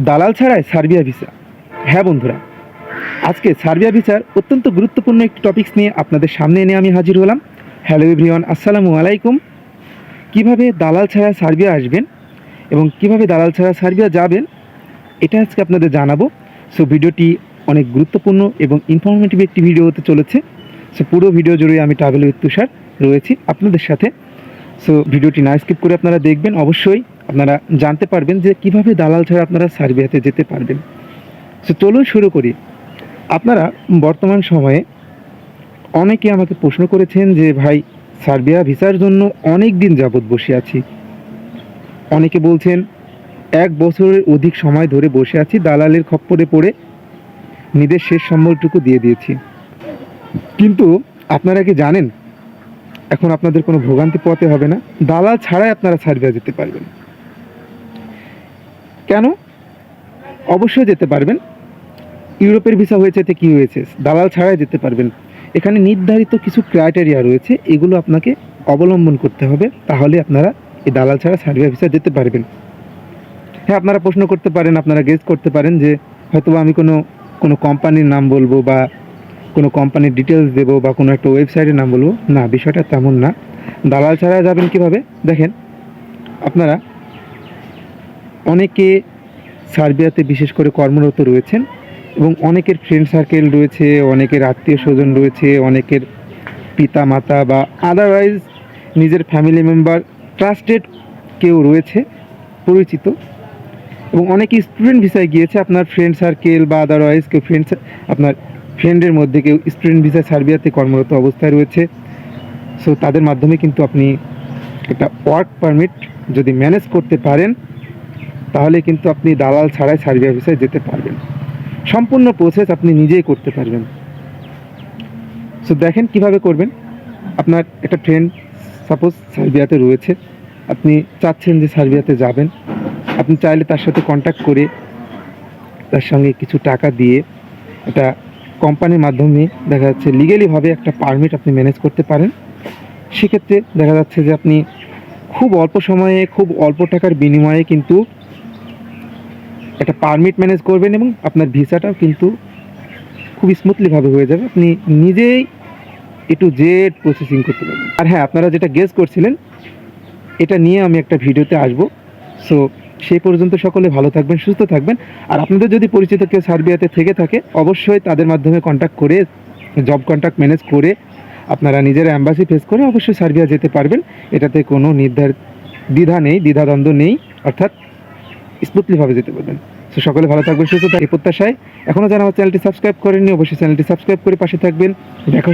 দালাল ছাড়াই Serbia visa. হ্যাঁ বন্ধুরা, আজকে সার্বিয়া ভিসার অত্যন্ত গুরুত্বপূর্ণ একটি টপিকস নিয়ে আপনাদের সামনে এনে আমি হাজির হলাম। হ্যালো এভরিওয়ান, আসসালামু আলাইকুম। কিভাবে দালাল ছাড়া সার্বিয়া আসবেন এবং কিভাবে দালাল ছাড়া সার্বিয়া যাবেন, এটা আজকে আপনাদের জানাবো। সো ভিডিওটি অনেক গুরুত্বপূর্ণ এবং ইনফরমেটিভ একটি ভিডিও হতে চলেছে। সো পুরো ভিডিও জুড়ে আমি ট্রাভেল উইথ তুষার রয়েছি আপনাদের সাথে। সো ভিডিওটি না স্কিপ করে আপনারা দেখবেন। অবশ্যই আপনারা জানতে পারবেন যে কিভাবে দালাল ছাড়া আপনারা সার্বিয়াতে যেতে পারবেন। সো চলুন শুরু করি। আপনারা বর্তমান সময়ে অনেকে আমাকে প্রশ্ন করেছেন যে ভাই, সার্বিয়া ভিসার জন্য অনেক দিন যাবৎ বসে আছি। অনেকে বলছেন 1 বছরের অধিক সময় ধরে বসে আছি, দালালের খপ্পরে পড়ে নিজের শেষ সম্বলটুকু দিয়ে দিয়েছি। কিন্তু আপনারা কি জানেন, এখন আপনাদের কোনো ভোগান্তি পোহাতে হবে না, দালাল ছাড়াই আপনারা সার্বিয়া যেতে পারবেন। কেন? অবশ্যই যেতে পারবেন। ইউরোপের ভিসা হয়েছে তো কী হয়েছে, দালাল ছাড়াই যেতে পারবেন। এখানে নির্ধারিত কিছু ক্রাইটেরিয়া রয়েছে, এগুলো আপনাকে অবলম্বন করতে হবে, তাহলে আপনারা এই দালাল ছাড়া সার্বিয়া ভিসা যেতে পারবেন। হ্যাঁ, আপনারা প্রশ্ন করতে পারেন, আপনারা গেস করতে পারেন যে হয়তো আমি কোনো কোম্পানির নাম বলবো বা কোনো কোম্পানির ডিটেলস দেবো বা কোনো একটা ওয়েবসাইটের নাম বলবো। না, বিষয়টা তেমন না। দালাল ছাড়া যাবেন কিভাবে দেখেন। আপনারা অনেকে সার্বিয়াতে বিশেষ করে কর্মরত রয়েছেন এবং অনেকের ফ্রেন্ড সার্কেল রয়েছে, অনেকের আত্মীয় স্বজন রয়েছে, অনেকের পিতা মাতা বা আদারওয়াইজ নিজের ফ্যামিলি মেম্বার, ট্রাস্টেড কেউ রয়েছে পরিচিত, এবং অনেকে স্টুডেন্ট ভিসায় গিয়েছে। আপনার ফ্রেন্ড সার্কেল বা আদারওয়াইজ কেউ আপনার ফ্রেন্ডের মধ্যে কেউ স্টুডেন্ট ভিসায় সার্বিয়াতে কর্মরত অবস্থায় রয়েছে। সো তাদের মাধ্যমে কিন্তু আপনি একটা ওয়ার্ক পারমিট যদি ম্যানেজ করতে পারেন, তাহলে কিন্তু আপনি দালাল ছাড়াই সার্বিয়া ভিসায় যেতে পারবেন। সম্পূর্ণ প্রসেস আপনি নিজেই করতে পারবেন। সো দেখেন কিভাবে করবেন। আপনার একটা ফ্রেন্ড সাপোজ সার্বিয়াতে রয়েছে, আপনি চাচ্ছেন যে সার্বিয়াতে যাবেন। আপনি চাইলে তার সাথে কন্ট্যাক্ট করে তার সঙ্গে কিছু টাকা দিয়ে একটা কোম্পানির মাধ্যমে দেখা যাচ্ছে লিগ্যালিভাবে একটা পারমিট আপনি ম্যানেজ করতে পারেন। সেক্ষেত্রে দেখা যাচ্ছে যে আপনি খুব অল্প সময়ে, খুব অল্প টাকার বিনিময়ে কিন্তু একটা পারমিট ম্যানেজ করবেন এবং আপনার ভিসাটাও কিন্তু খুব স্মুথলিভাবে হয়ে যাবে। আপনি নিজেই টু জেড প্রসেসিং করতে পারবেন। আর হ্যাঁ, আপনারা যেটা গেস করছিলেন, এটা নিয়ে আমি একটা ভিডিওতে আসবো। সো সেই পর্যন্ত সকলে ভালো থাকবেন, সুস্থ থাকবেন। আর আপনাদের যদি পরিচিত কেউ সার্বিয়াতে থেকে থাকে, অবশ্যই তাদের মাধ্যমে কন্ট্যাক্ট করে, জব কন্ট্যাক্ট ম্যানেজ করে আপনারা নিজের অ্যাম্বাসি ফেস করে অবশ্যই সার্বিয়া যেতে পারবেন। এটাতে কোনো দ্বিধাদ্বন্দ্ব নেই, অর্থাৎ স্মুথলিভাবে যেতে পারবেন। সো সকলে ভালো থাকবেন, সুস্থ থাকবেন এই প্রত্যাশায়। এখনও যারা আমার চ্যানেলটি সাবস্ক্রাইব করেননি, অবশ্যই চ্যানেলটি সাবস্ক্রাইব করে পাশে থাকবেন। দেখা